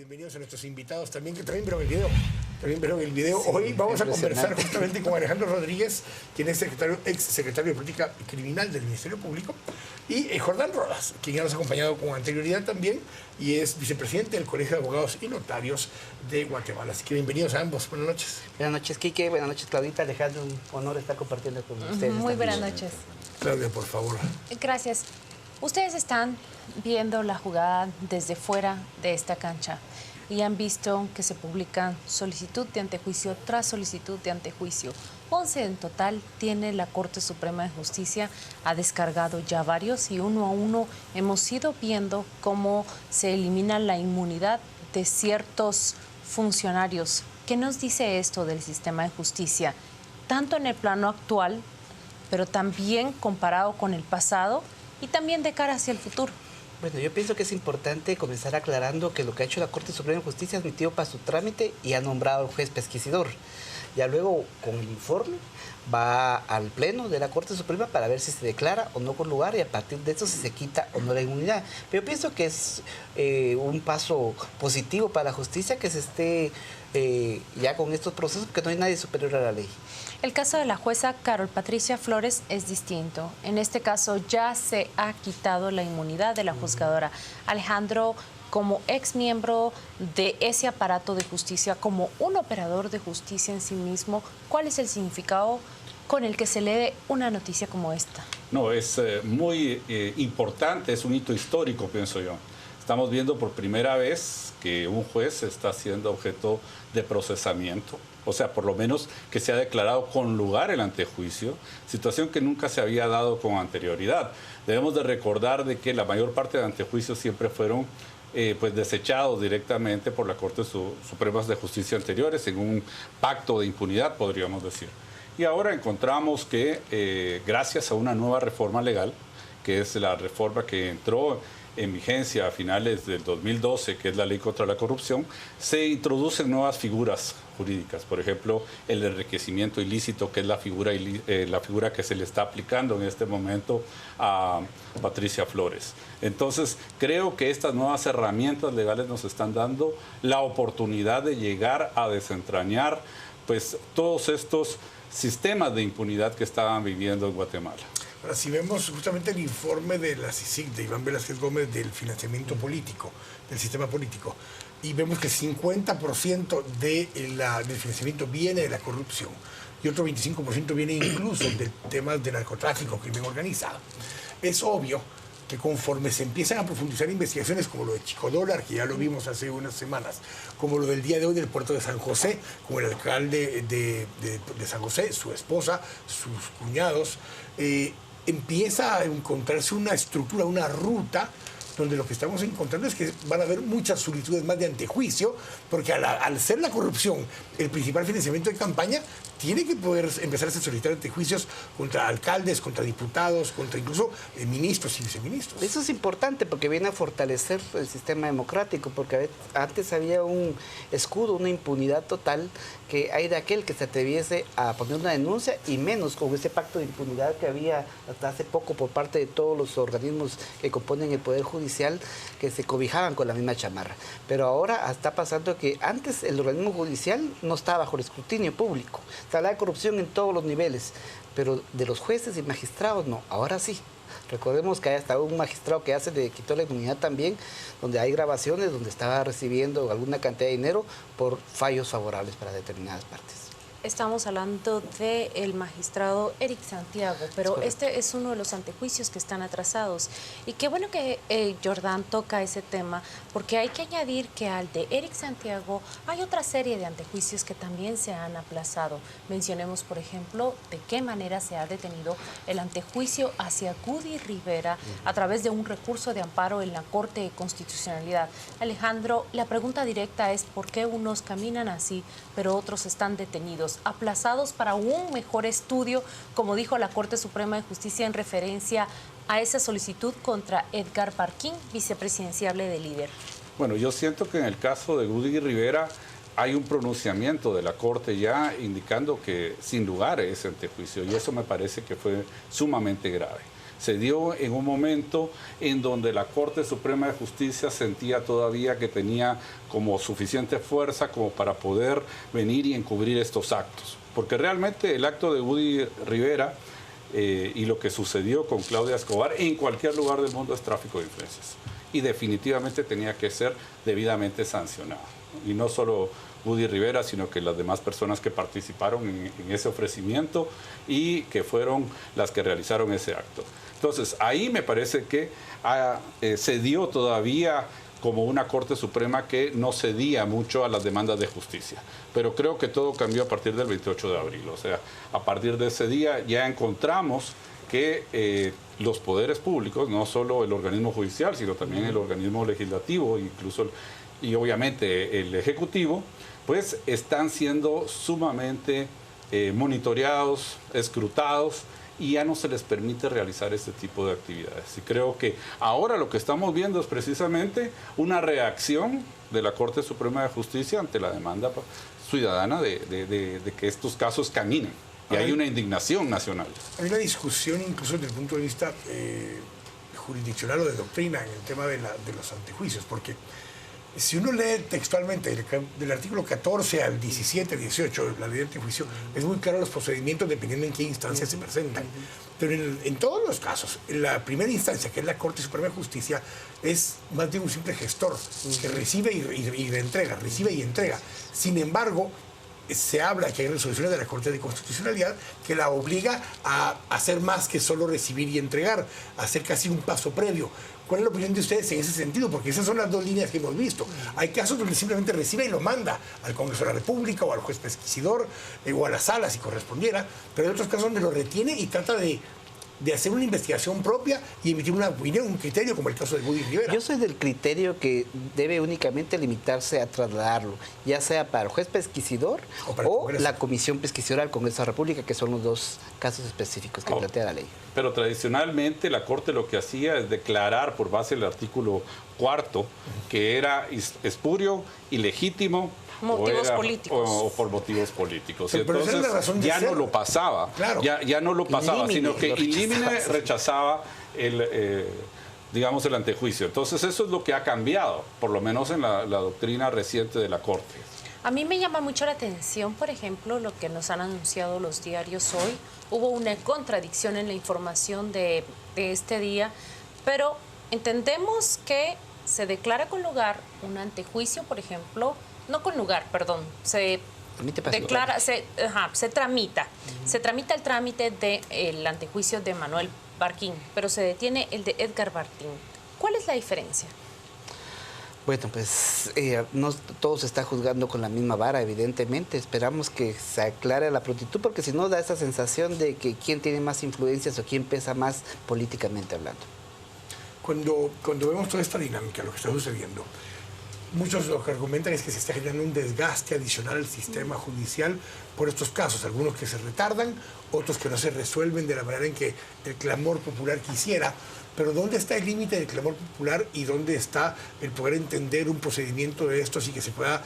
Bienvenidos a nuestros invitados también, que también vieron el video. Sí, hoy vamos a conversar justamente con Alejandro Rodríguez, quien es ex secretario de Política Criminal del Ministerio Público, y Jordán Rodas, quien ya nos ha acompañado con anterioridad también, y es vicepresidente del Colegio de Abogados y Notarios de Guatemala. Así que bienvenidos a ambos. Buenas noches. Buenas noches, Quique. Buenas noches, Claudita. Alejandro, un honor estar compartiendo con ustedes. Muy buenas noches. Claudia, por favor. Gracias. Ustedes están viendo la jugada desde fuera de esta cancha y han visto que se publican solicitud de antejuicio tras solicitud de antejuicio. 11 en total tiene la Corte Suprema de Justicia, ha descargado ya varios y uno a uno hemos ido viendo cómo se elimina la inmunidad de ciertos funcionarios. ¿Qué nos dice esto del sistema de justicia? Tanto en el plano actual, pero también comparado con el pasado y también de cara hacia el futuro. Bueno, yo pienso que es importante comenzar aclarando que lo que ha hecho la Corte Suprema de Justicia ha admitido para su trámite y ha nombrado al juez pesquisidor. Ya luego, con el informe, va al Pleno de la Corte Suprema para ver si se declara o no con lugar y a partir de eso si se quita o no la inmunidad. Pero yo pienso que es un paso positivo para la justicia que se esté ya con estos procesos, porque no hay nadie superior a la ley. El caso de la jueza Carol Patricia Flores es distinto. En este caso ya se ha quitado la inmunidad de la juzgadora. Alejandro, como ex miembro de ese aparato de justicia, como un operador de justicia en sí mismo, ¿cuál es el significado con el que se lee una noticia como esta? No, es muy importante, es un hito histórico, pienso yo. Estamos viendo por primera vez que un juez está siendo objeto de procesamiento, o sea, por lo menos que se ha declarado con lugar el antejuicio, situación que nunca se había dado con anterioridad. Debemos de recordar de que la mayor parte de antejuicios siempre fueron pues desechados directamente por la Corte Suprema de Justicia anteriores en un pacto de impunidad, podríamos decir. Y ahora encontramos que gracias a una nueva reforma legal, que es la reforma que entró en vigencia a finales del 2012, que es la Ley contra la Corrupción, se introducen nuevas figuras jurídicas. Por ejemplo, el enriquecimiento ilícito, que es la figura que se le está aplicando en este momento a Patricia Flores. Entonces, creo que estas nuevas herramientas legales nos están dando la oportunidad de llegar a desentrañar pues, todos estos sistemas de impunidad que estaban viviendo en Guatemala. Ahora, si vemos justamente el informe de la CICIG, de Iván Velázquez Gómez, del financiamiento político, del sistema político, y vemos que 50% del financiamiento viene de la corrupción y otro 25% viene incluso del tema de narcotráfico, crimen organizado. Es obvio que conforme se empiezan a profundizar investigaciones como lo de Chico Dólar, que ya lo vimos hace unas semanas, como lo del día de hoy del puerto de San José, como el alcalde de San José, su esposa, sus cuñados, empieza a encontrarse una estructura, una ruta, donde lo que estamos encontrando es que van a haber muchas solicitudes más de antejuicio, porque al ser la corrupción el principal financiamiento de campaña, tiene que poder empezar a solicitar antejuicios contra alcaldes, contra diputados, contra incluso ministros y viceministros. Eso es importante porque viene a fortalecer el sistema democrático, porque antes había un escudo, una impunidad total, que hay de aquel que se atreviese a poner una denuncia, y menos con ese pacto de impunidad que había hasta hace poco por parte de todos los organismos que componen el Poder Judicial, que se cobijaban con la misma chamarra. Pero ahora está pasando que antes el organismo judicial no estaba bajo el escrutinio público. Se habla de corrupción en todos los niveles, pero de los jueces y magistrados no, ahora sí. Recordemos que hay hasta un magistrado que le quitó la inmunidad también, donde hay grabaciones donde estaba recibiendo alguna cantidad de dinero por fallos favorables para determinadas partes. Estamos hablando del magistrado Eric Santiago, pero este es uno de los antejuicios que están atrasados. Y qué bueno que Jordán toca ese tema, porque hay que añadir que al de Eric Santiago hay otra serie de antejuicios que también se han aplazado. Mencionemos, por ejemplo, de qué manera se ha detenido el antejuicio hacia Gudy Rivera a través de un recurso de amparo en la Corte de Constitucionalidad. Alejandro, la pregunta directa es ¿por qué unos caminan así, pero otros están detenidos, aplazados para un mejor estudio, como dijo la Corte Suprema de Justicia en referencia a esa solicitud contra Edgar Parquín, vicepresidenciable de Líder? Bueno, yo siento que en el caso de Gudy Rivera hay un pronunciamiento de la Corte ya indicando que sin lugar es antejuicio, y eso me parece que fue sumamente grave. se dio en un momento en donde la Corte Suprema de Justicia sentía todavía que tenía como suficiente fuerza como para poder venir y encubrir estos actos. Porque realmente el acto de Woody Rivera y lo que sucedió con Claudia Escobar en cualquier lugar del mundo es tráfico de influencias. Y definitivamente tenía que ser debidamente sancionado. Y no solo Woody Rivera, sino que las demás personas que participaron en ese ofrecimiento y que fueron las que realizaron ese acto. Entonces, ahí me parece que se dio todavía como una Corte Suprema que no cedía mucho a las demandas de justicia. Pero creo que todo cambió a partir del 28 de abril. O sea, a partir de ese día ya encontramos que los poderes públicos, no solo el organismo judicial, sino también el organismo legislativo, incluso y obviamente el ejecutivo, pues están siendo sumamente monitoreados, escrutados, y ya no se les permite realizar este tipo de actividades. Y creo que ahora lo que estamos viendo es precisamente una reacción de la Corte Suprema de Justicia ante la demanda ciudadana de que estos casos caminen. Y hay una indignación nacional. Hay una discusión incluso desde el punto de vista jurisdiccional o de doctrina en el tema de los antejuicios, porque si uno lee textualmente del artículo 14 al 17, 18 de la ley de antejuicio, es muy claro los procedimientos dependiendo en qué instancia se presentan. Pero en todos los casos, en la primera instancia, que es la Corte Suprema de Justicia, es más bien un simple gestor que recibe y reentrega, recibe y entrega. Sin embargo, se habla que hay resoluciones de la Corte de Constitucionalidad que la obliga a hacer más que solo recibir y entregar, a hacer casi un paso previo. ¿Cuál es la opinión de ustedes en ese sentido? Porque esas son las dos líneas que hemos visto. Hay casos donde simplemente recibe y lo manda al Congreso de la República o al juez pesquisidor o a la sala si correspondiera, pero hay otros casos donde lo retiene y trata de hacer una investigación propia y emitir una opinión, un criterio, como el caso de Woody Rivera. Yo soy del criterio que debe únicamente limitarse a trasladarlo, ya sea para el juez pesquisidor o la comisión pesquisidora del Congreso de la República, que son los dos casos específicos que plantea la ley. Pero tradicionalmente la Corte lo que hacía es declarar por base del artículo 4 que era espurio, ilegítimo, motivos políticos. O por motivos políticos. Pero entonces ya no lo pasaba, claro. ya no lo pasaba, sino que in limine rechazaba digamos, el antejuicio. Entonces eso es lo que ha cambiado, por lo menos en la doctrina reciente de la Corte. A mí me llama mucho la atención, por ejemplo, lo que nos han anunciado los diarios hoy. Hubo una contradicción en la información de este día, pero entendemos que se declara con lugar un antejuicio, por ejemplo, no con lugar, perdón, se declara, se tramita el trámite del antejuicio de Manuel Barquín, pero se detiene el de Edgar Barquín. ¿Cuál es la diferencia? Bueno, pues no todo se está juzgando con la misma vara, evidentemente. Esperamos que se aclare la prontitud, porque si no da esa sensación de que quién tiene más influencias o quién pesa más políticamente hablando. Cuando vemos toda esta dinámica, lo que está sucediendo, muchos lo que argumentan es que se está generando un desgaste adicional al sistema judicial por estos casos, algunos que se retardan, otros que no se resuelven de la manera en que el clamor popular quisiera. Pero ¿dónde está el límite del clamor popular y dónde está el poder entender un procedimiento de estos y que se pueda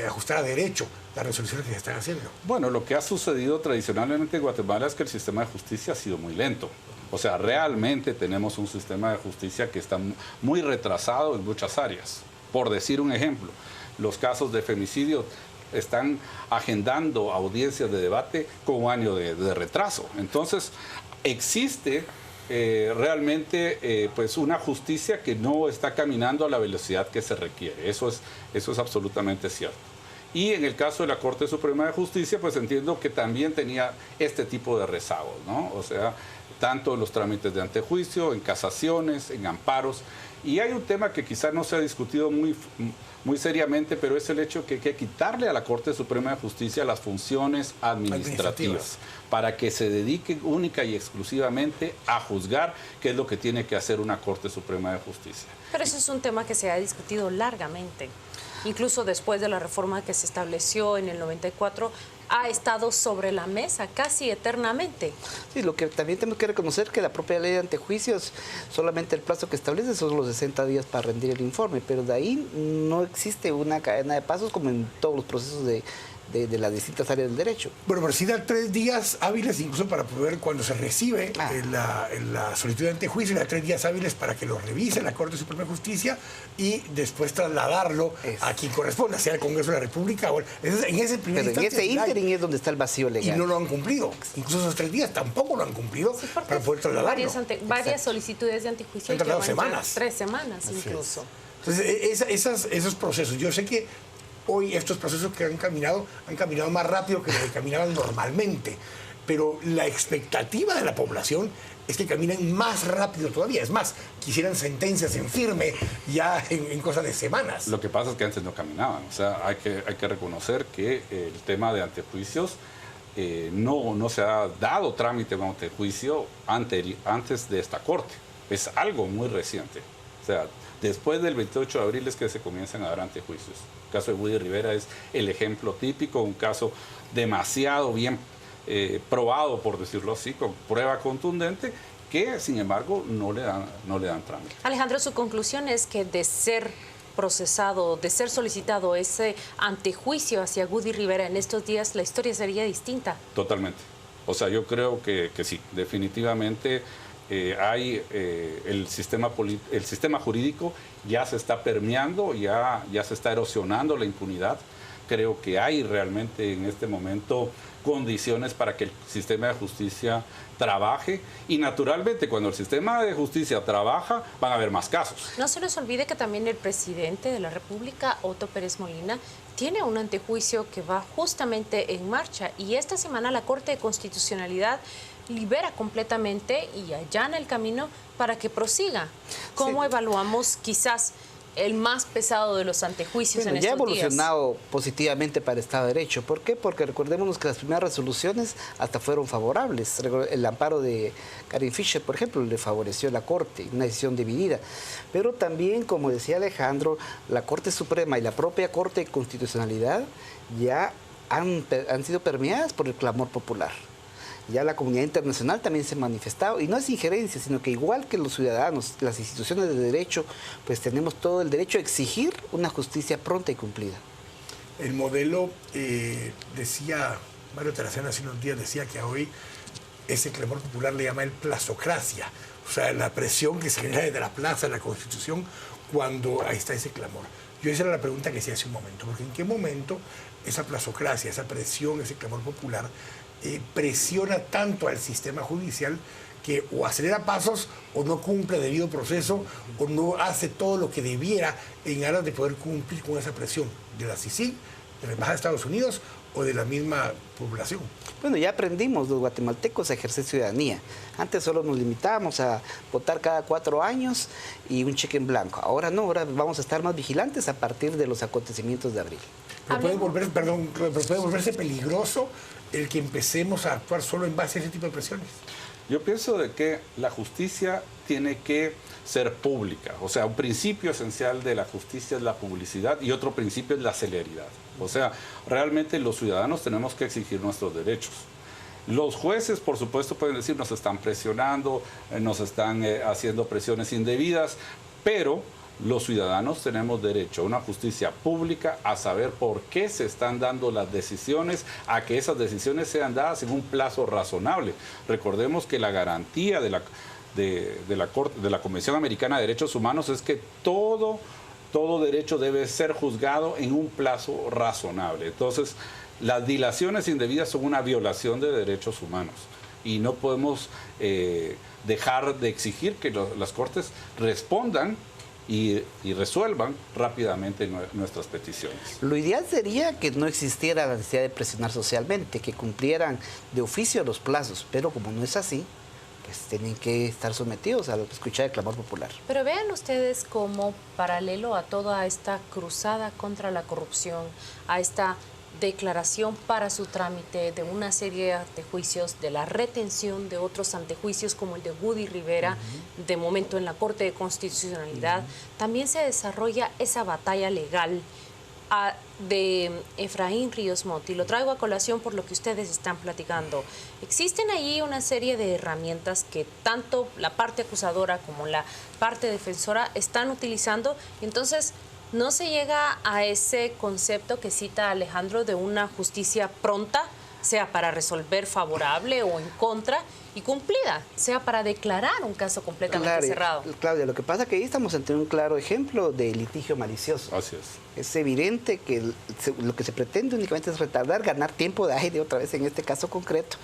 ajustar a derecho las resoluciones que se están haciendo? Bueno, lo que ha sucedido tradicionalmente en Guatemala es que el sistema de justicia ha sido muy lento. O sea, realmente tenemos un sistema de justicia que está muy retrasado en muchas áreas. Por decir un ejemplo, los casos de femicidio están agendando audiencias de debate con un año de retraso. Entonces, existe realmente pues una justicia que no está caminando a la velocidad que se requiere. Eso es absolutamente cierto. Y en el caso de la Corte Suprema de Justicia, pues entiendo que también tenía este tipo de rezagos, ¿no? O sea, tanto en los trámites de antejuicio, en casaciones, en amparos. Y hay un tema que quizás no se ha discutido muy seriamente, pero es el hecho que hay que quitarle a la Corte Suprema de Justicia las funciones administrativas para que se dediquen única y exclusivamente a juzgar, qué es lo que tiene que hacer una Corte Suprema de Justicia. Pero eso es un tema que se ha discutido largamente. Incluso después de la reforma que se estableció en el 94, ha estado sobre la mesa casi eternamente. Sí, lo que también tenemos que reconocer que la propia ley de antejuicios, solamente el plazo que establece son los 60 días para rendir el informe, pero de ahí no existe una cadena de pasos como en todos los procesos de de las distintas áreas del derecho. Bueno, pero sí da 3 días hábiles incluso para poder, cuando se recibe la solicitud de antejuicio, da 3 días hábiles para que lo revise la Corte Suprema de Justicia y después trasladarlo a quien corresponda, sea el Congreso de la República. O en ese primer Pero en ese ínterin es donde está el vacío legal. Y no lo han cumplido. Incluso esos 3 días tampoco lo han cumplido para poder trasladarlo. Varias solicitudes de antejuicio han tardado llevan semanas. 3 semanas incluso. Entonces, esos procesos, yo sé que hoy estos procesos que han caminado más rápido que lo que caminaban normalmente, pero la expectativa de la población es que caminen más rápido todavía. Es más, quisieran sentencias en firme ya en cosa de semanas. Lo que pasa es que antes no caminaban. O sea, hay que reconocer que el tema de antejuicios no se ha dado trámite de antejuicio antes de esta Corte. Es algo muy reciente. O sea, después del 28 de abril es que se comienzan a dar antejuicios. El caso de Woody Rivera es el ejemplo típico, un caso demasiado bien probado, por decirlo así, con prueba contundente, que sin embargo no le dan trámite. Alejandro, su conclusión es que de ser procesado, de ser solicitado ese antejuicio hacia Woody Rivera en estos días, la historia sería distinta. Totalmente. O sea, yo creo que sí, definitivamente el sistema jurídico ya se está permeando, ya se está erosionando la impunidad. Creo que hay realmente en este momento condiciones para que el sistema de justicia trabaje y naturalmente cuando el sistema de justicia trabaja van a haber más casos. No se nos olvide que también el presidente de la República, Otto Pérez Molina, tiene un antejuicio que va justamente en marcha y esta semana la Corte de Constitucionalidad libera completamente y allana el camino para que prosiga. ¿Cómo evaluamos quizás el más pesado de los antejuicios en estos días? Ya ha evolucionado positivamente para el Estado de Derecho. ¿Por qué? Porque recordémonos que las primeras resoluciones hasta fueron favorables. El amparo de Karin Fischer, por ejemplo, le favoreció a la Corte, una decisión dividida. Pero también, como decía Alejandro, la Corte Suprema y la propia Corte de Constitucionalidad ya han sido permeadas por el clamor popular. Ya la comunidad internacional también se ha manifestado, y no es injerencia, sino que igual que los ciudadanos, las instituciones de derecho, pues tenemos todo el derecho a exigir una justicia pronta y cumplida. El modelo, decía Mario Taracena hace unos días, decía que hoy ese clamor popular le llama el plazocracia, o sea, la presión que se genera desde la plaza, de la Constitución, cuando ahí está ese clamor. Yo esa era la pregunta que hacía hace un momento, porque en qué momento esa plazocracia, esa presión, ese clamor popular, presiona tanto al sistema judicial que o acelera pasos o no cumple debido proceso o no hace todo lo que debiera en aras de poder cumplir con esa presión de la CICIG, de la Embajada de Estados Unidos o de la misma población. Bueno, ya aprendimos los guatemaltecos a ejercer ciudadanía. Antes solo nos limitábamos a votar cada 4 años y un cheque en blanco. Ahora no, ahora vamos a estar más vigilantes a partir de los acontecimientos de abril. Pero puede volverse peligroso el que empecemos a actuar solo en base a ese tipo de presiones. Yo pienso de que la justicia tiene que ser pública. O sea, un principio esencial de la justicia es la publicidad y otro principio es la celeridad. O sea, realmente los ciudadanos tenemos que exigir nuestros derechos. Los jueces, por supuesto, pueden decir nos están presionando, nos están haciendo presiones indebidas, pero los ciudadanos tenemos derecho a una justicia pública, a saber por qué se están dando las decisiones, a que esas decisiones sean dadas en un plazo razonable. Recordemos que la garantía de la Convención Americana de Derechos Humanos es que todo derecho debe ser juzgado en un plazo razonable. Entonces, las dilaciones indebidas son una violación de derechos humanos y no podemos dejar de exigir que las Cortes respondan y resuelvan rápidamente nuestras peticiones. Lo ideal sería que no existiera la necesidad de presionar socialmente, que cumplieran de oficio los plazos, pero como no es así, pues tienen que estar sometidos a escuchar el clamor popular. Pero vean ustedes como paralelo a toda esta cruzada contra la corrupción, a esta declaración para su trámite de una serie de juicios, de la retención de otros antejuicios como el de Woody Rivera, de momento en la Corte de Constitucionalidad, también se desarrolla esa batalla legal de Efraín Ríos Montt, y lo traigo a colación por lo que ustedes están platicando. Existen ahí una serie de herramientas que tanto la parte acusadora como la parte defensora están utilizando, y entonces no se llega a ese concepto que cita Alejandro de una justicia pronta, sea para resolver favorable o en contra, y cumplida, sea para declarar un caso completamente cerrado. Claudia, lo que pasa es que ahí estamos ante un claro ejemplo de litigio malicioso. Así es. Es evidente que lo que se pretende únicamente es retardar, ganar tiempo de aire, otra vez en este caso concreto,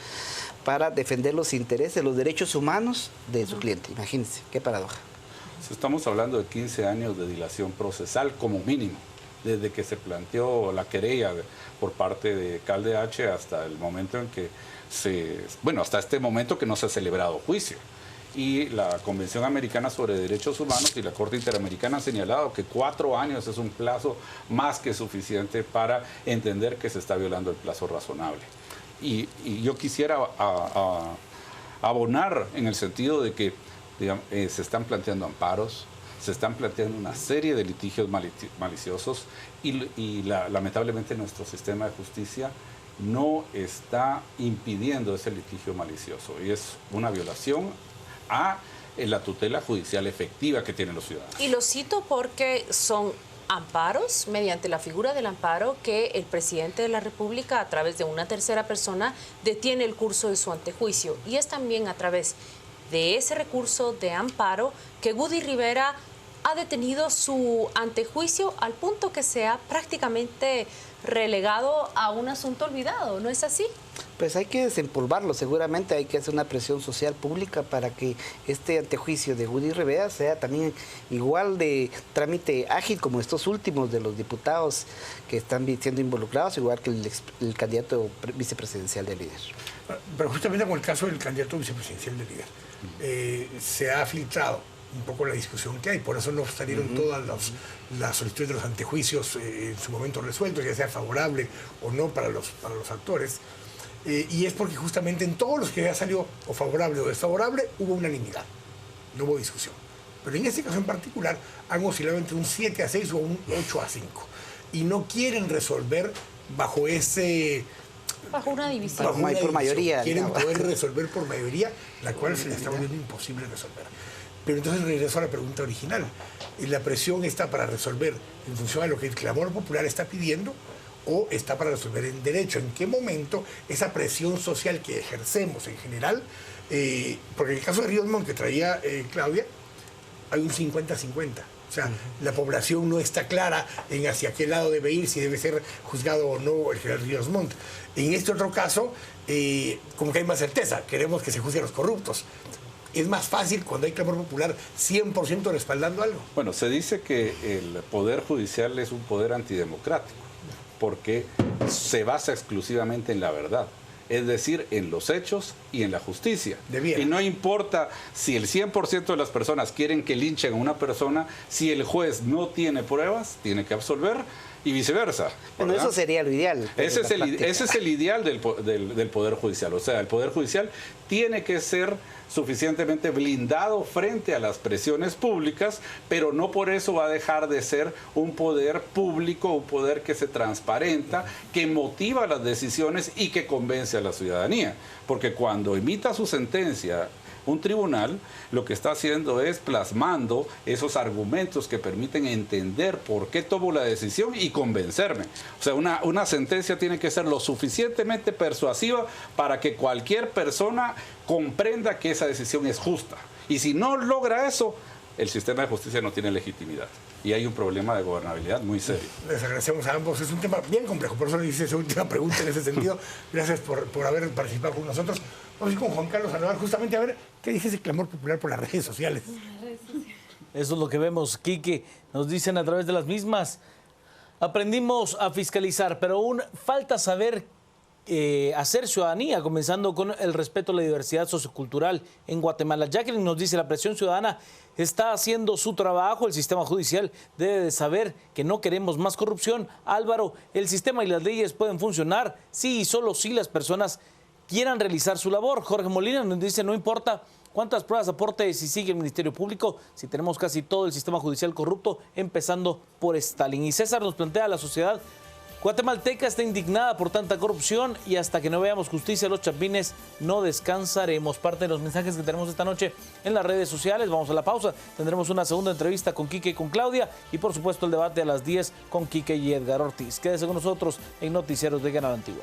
para defender los intereses, los derechos humanos de su cliente. Imagínense, qué paradoja. Estamos hablando de 15 años de dilación procesal como mínimo, desde que se planteó la querella por parte de CalDH hasta el momento en que hasta este momento que no se ha celebrado juicio. Y la Convención Americana sobre Derechos Humanos y la Corte Interamericana han señalado que 4 años es un plazo más que suficiente para entender que se está violando el plazo razonable. Y yo quisiera abonar en el sentido de que digamos, se están planteando amparos, se están planteando una serie de litigios maliciosos y lamentablemente nuestro sistema de justicia no está impidiendo ese litigio malicioso y es una violación a la tutela judicial efectiva que tienen los ciudadanos. Y lo cito porque son amparos, mediante la figura del amparo, que el presidente de la República, a través de una tercera persona, detiene el curso de su antejuicio. Y es también a través de ese recurso de amparo que Woody Rivera ha detenido su antejuicio al punto que se ha prácticamente relegado a un asunto olvidado, ¿no es así? Pues hay que desempolvarlo, seguramente hay que hacer una presión social pública para que este antejuicio de Woody Rivera sea también igual de trámite ágil como estos últimos de los diputados que están siendo involucrados, igual que el candidato vicepresidencial del líder. Pero justamente con el caso del candidato vicepresidencial del líder, se ha filtrado un poco la discusión que hay, por eso no salieron todas las solicitudes de los antejuicios en su momento resueltos, ya sea favorable o no para los actores, y es porque justamente en todos los que ya salió o favorable o desfavorable hubo unanimidad, no hubo discusión. Pero en este caso en particular han oscilado entre un 7-6 o un 8-5 y no quieren resolver bajo ese... Bajo una división. Bajo por mayoría. Quieren poder resolver por mayoría, la cual se les está volviendo imposible resolver. Pero entonces regreso a la pregunta original. ¿La presión está para resolver en función a lo que el clamor popular está pidiendo o está para resolver en derecho? ¿En qué momento esa presión social que ejercemos en general? Porque en el caso de Ríos Montt que traía Claudia, hay un 50-50. O sea, la población no está clara en hacia qué lado debe ir, si debe ser juzgado o no el general Ríos Montt. En este otro caso, como que hay más certeza, queremos que se juzguen los corruptos. Es más fácil cuando hay clamor popular 100% respaldando algo. Bueno, se dice que el Poder Judicial es un poder antidemocrático porque se basa exclusivamente en la verdad, es decir, en los hechos y en la justicia. Y no importa si el 100% de las personas quieren que linchen a una persona, si el juez no tiene pruebas, tiene que absolver y viceversa. Bueno, eso sería lo ideal. Ese es el ideal del Poder Judicial. O sea, el Poder Judicial tiene que ser suficientemente blindado frente a las presiones públicas, pero no por eso va a dejar de ser un poder público, un poder que se transparenta, que motiva las decisiones y que convence a la ciudadanía. Porque cuando emita su sentencia un tribunal, lo que está haciendo es plasmando esos argumentos que permiten entender por qué tomo la decisión y convencerme. O sea, una sentencia tiene que ser lo suficientemente persuasiva para que cualquier persona comprenda que esa decisión es justa. Y si no logra eso, el sistema de justicia no tiene legitimidad. Y hay un problema de gobernabilidad muy serio. Les agradecemos a ambos. Es un tema bien complejo. Por eso le hice esa última pregunta en ese sentido. Gracias por haber participado con nosotros. Vamos a ir con Juan Carlos Sandoval justamente a ver qué dice ese clamor popular por las redes sociales. Eso es lo que vemos, Quique. Nos dicen a través de las mismas. Aprendimos a fiscalizar, pero aún falta saber hacer ciudadanía, comenzando con el respeto a la diversidad sociocultural en Guatemala. Jacqueline nos dice, la presión ciudadana está haciendo su trabajo, el sistema judicial debe de saber que no queremos más corrupción. Álvaro, el sistema y las leyes pueden funcionar sí y solo si las personas quieran realizar su labor. Jorge Molina nos dice, no importa cuántas pruebas aporte si sigue el Ministerio Público, si tenemos casi todo el sistema judicial corrupto, empezando por Stalin. Y César nos plantea, la sociedad Guatemalteca está indignada por tanta corrupción y hasta que no veamos justicia los chapines no descansaremos. Parte de los mensajes que tenemos esta noche en las redes sociales. Vamos a la pausa. Tendremos una segunda entrevista con Quique y con Claudia y por supuesto el debate a las 10 con Quique y Edgar Ortiz. Quédese con nosotros en Noticieros de Canal Antigua.